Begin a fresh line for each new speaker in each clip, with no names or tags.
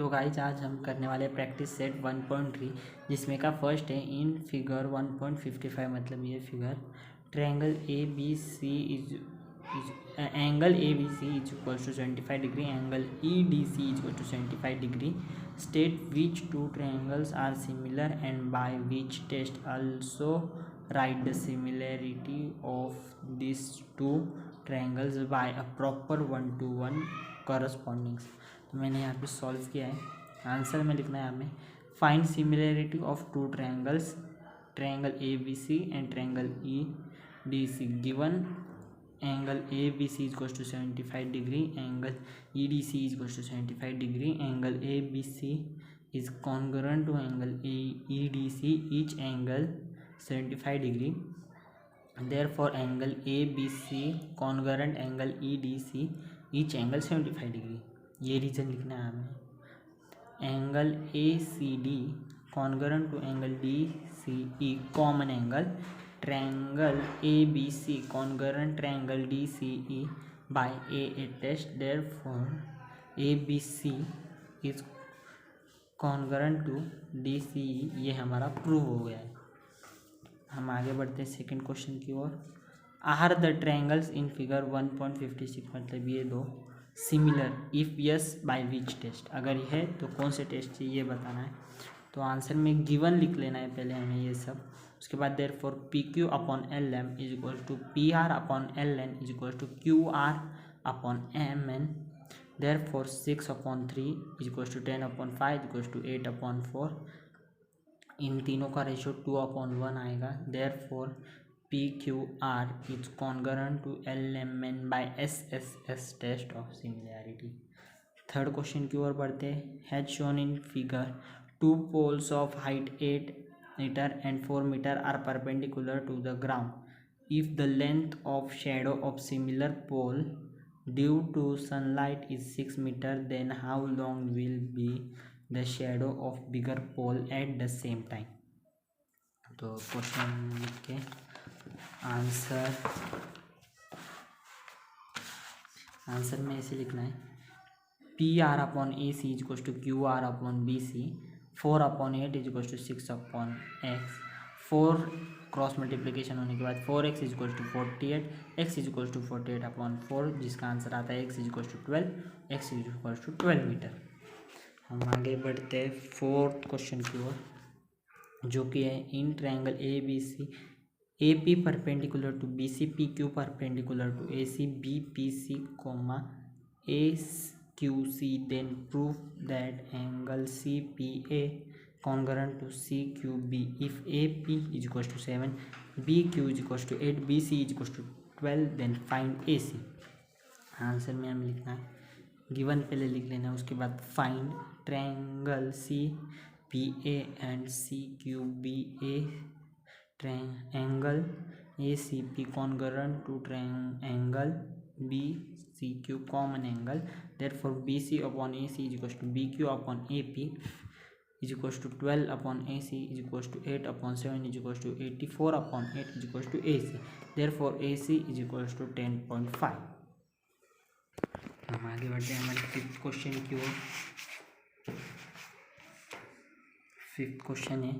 तो गाइज आज हम करने वाले प्रैक्टिस सेट 1.3 जिसमें का फर्स्ट है इन फिगर 1.55 मतलब ये figure triangle A B C is angle A B C is equal to 75 degree angle E D C is equal to 75 degree state which two triangles are similar and by which test also write the similarity of this two triangles by a proper 1-to-1 correspondings. तो मैंने यहाँ पे solve किया है। Answer में लिखना है हमें find similarity of two triangles triangle A B C and triangle E D C given angle A B C is equals to 75 degree angle E D C is equals to 75 degree angle A B C is congruent to angle E D C each angle 75 degree therefore angle ABC congruent angle EDC each angle 75 degree. ये reason लिखना है हमें। Angle ACD congruent to angle DCE common angle triangle ABC congruent triangle DCE by A test therefore ABC is congruent to DCE। ये हमारा prove हो गया है। हम आगे बढ़ते हैं सेकंड क्वेश्चन की ओर। Are the triangles in figure 1.56 मतलब ये दो similar if yes by which test, अगर ये है तो कौन से टेस्ट से ये बताना है। तो आंसर में गिवन लिख लेना है पहले हमें ये सब। उसके बाद therefore P Q upon L M is equal to P R upon L N is equal to Q R upon M N. Therefore 6/3 is equal to 10/5 is equal to 8/4। इन तीनों का ratio 2/1 आएगा। Therefore P Q R is congruent to L M N by S S S test of similarity. Third question की ओर बढ़ते हैं। Has shown in figure two poles of height 8 metre and 4 metre are perpendicular to the ground if the length of shadow of similar pole due to sunlight is 6 metre then how long will be the shadow of bigger pole at the same time। तो question लिख के answer में ऐसे लिखना है P R upon A C is equal to Q R upon B C 4/8 is equal to 6/x 4 cross multiplication होने के बाद 4x is equal to 48 x is equal to 48/4 जिसका आंसर आता है x is equal to 12 x is equal to 12 metre. हम आगे बढ़ते हैं फोर्थ क्वेश्चन की ओर जो कि है in triangle A B C A P perpendicular to B C P Q perpendicular to A C B P C comma A Q C then prove that angle C P A congruent to C Q B if A P is equal to 7 B Q is equal to 8 B C is equal to 12 then find A C. Answer में हमें लिखना है given पहले लिख लेना है। उसके बाद find triangle C P A and C Q B A triangle A C P congruent to triangle B C Q common angle therefore B C upon A C is equal to B Q upon A P is equal to 12 upon A C is equal to 8/7 is equal to 84/8 is equal to A C therefore A C is equal to 10.5। हम आगे बढ़ते हैं हमारे fifth question की ओर। Fifth question है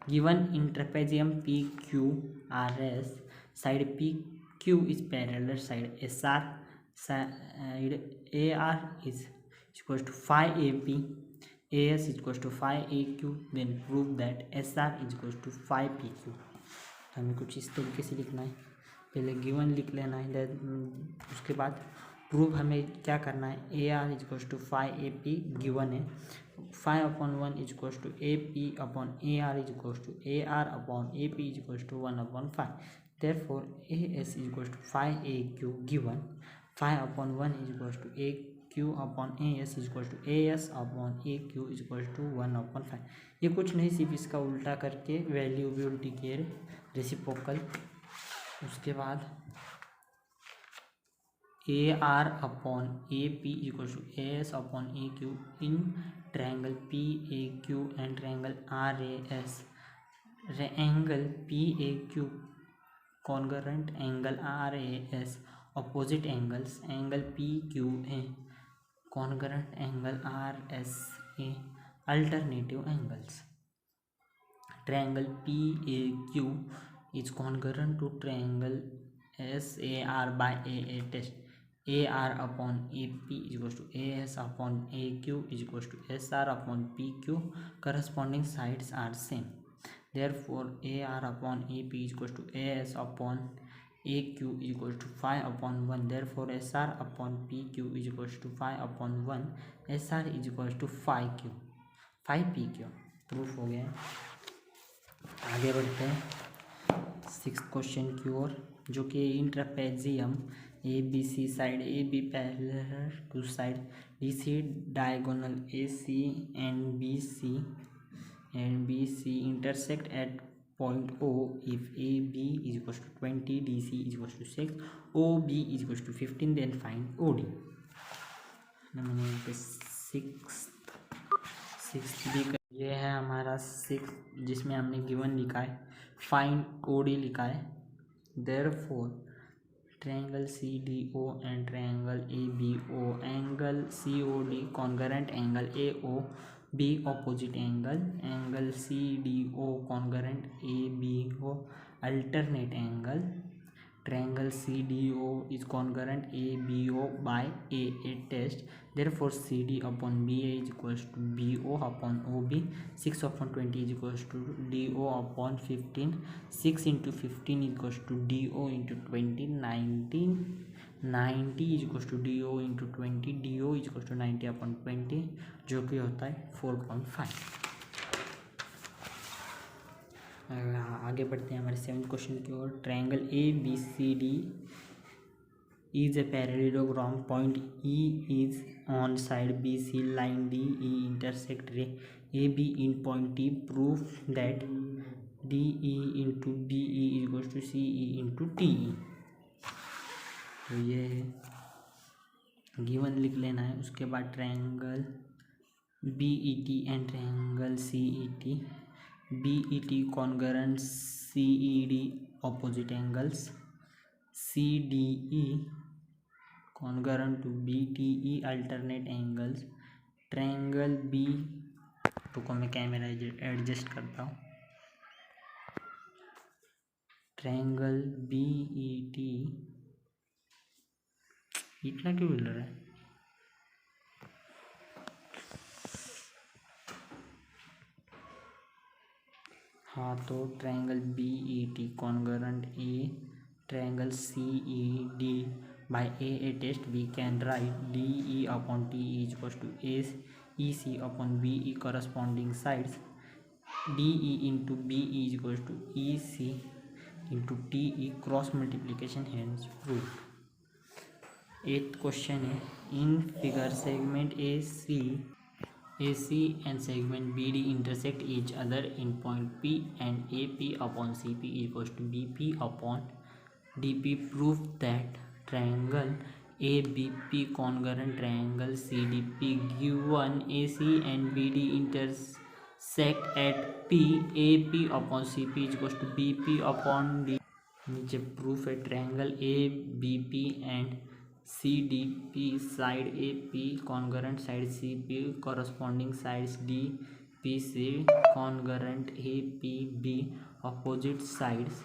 given in trapezium P Q R S side P Q is parallel side S R side A R is equal to 5AP A S is equal to 5AQ then prove that S R is equal to 5PQ। हमें कुछ इस तरीके से लिखना है। पहले given लिख लेना है उसके बाद प्रूव हमें क्या करना है। A R is equal to 5AP given है 5/1 is equal to AP upon A R is equal to A R upon AP is equal to 1/5 therefore A S is equal to 5AQ given 5/1 is equal to AQ upon A S is equal to AS upon AQ is equal to 1/5। ये कुछ नहीं सिर्फ इसका उल्टा करके value भी उल्टी किए रेसिप्रोकल। उसके बाद A R upon A P equal to A S upon A Q in triangle P A Q and triangle R A S angle P A Q congruent angle R A S opposite angles angle P Q A congruent angle are SA alternative angles. Triangle PAQ is congruent to triangle SAR by AA test. AR upon AP is equals to AS upon AQ is equals to SR upon PQ. Corresponding sides are same. Therefore, AR upon AP is equals to AS upon AQ is equals to 5 upon 1. Therefore, SR upon PQ is equals to 5 upon 1. SR is equals to 5Q 5PQ. Proof हो गया। आगे बढ़ते हैं 6th question की ओर, जो कि in trapezium ABC side AB parallel to side DC diagonal AC and BC intersect at point O if AB is equals to 20, DC is equals to 6, OB is equals to 15, then find OD। मैंने यहाँ पे six भी कर, ये है हमारा 6 जिसमें हमने गिवन लिखा है फाइंड OD लिखा है। Therefore triangle CDO and triangle ABO angle COD congruent angle AOB opposite angle CDO congruent ABO alternate angle. Triangle CDO is congruent ABO by AA test. Therefore, CD upon BA is equals to BO upon OB. 6 upon 20 is equals to DO upon 15. 6 into 15 is equals to DO into 20. 90 is equals to DO into 20. DO is equals to 90 upon 20, जो कि होता है 4.5। आगे बढ़ते हैं हमारे 7th question की ओर। Triangle ABCD is a parallelogram. Point E is on side BC line DE intersect ray AB in point T। Proof that DE into BE is equals to CE into TE। तो ये given लिख लेना है। उसके बाद triangle BET and triangle CET। BET congruent CED opposite angles। CDE congruent to BTE alternate angles। Triangle B, रुको मैं camera adjust करता हूँ। ट्रायंगल BET इतना क्यों मिल रहा है? हाँ, तो triangle BET congruent A triangle CED by AA test we can write DE upon TE is equals to EC upon BE corresponding sides। DE into BE is equals to EC into TE cross multiplication hence proved। 8th question है in figure segment AC and segment BD intersect each other in point P and AP upon CP equals to BP upon DP। Proof that triangle ABP congruent triangle CDP given AC and BD intersect at P। AP upon CP equals to BP upon D। नीचे proof है triangle ABP and CDP side AP congruent side CP corresponding sides DP से congruent APB opposite sides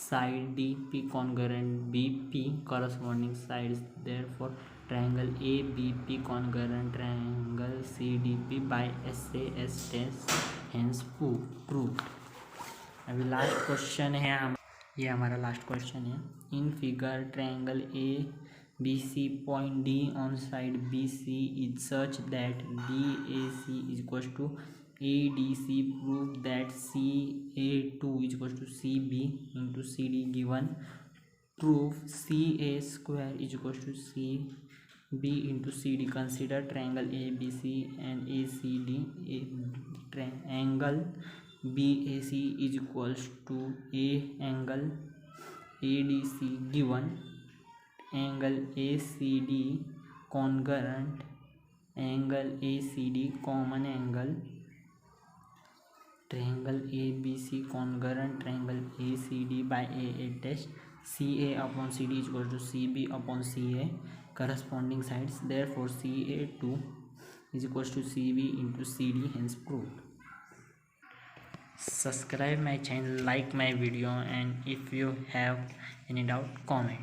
side DP congruent BP corresponding sides. Therefore triangle ABP congruent triangle CDP by SAS test hence proved. अभी last question है, ये हमारा last question है। In figure triangle ABC point D on side BC is such that DAC is equals to ADC। Prove that CA2 is equals to CB into CD given. Proof CA square is equals to CB into CD। Consider triangle ABC and ACD। Angle BAC is equals to A angle ADC given। angle ACD congruent angle ACD common angle। triangle ABC congruent triangle ACD by AA test। CA upon CD is equals to CB upon CA। corresponding sides. Therefore, Ca2 is equals to Cb into Cd, hence proved. Subscribe my channel, like my video, and if you have any doubt, comment.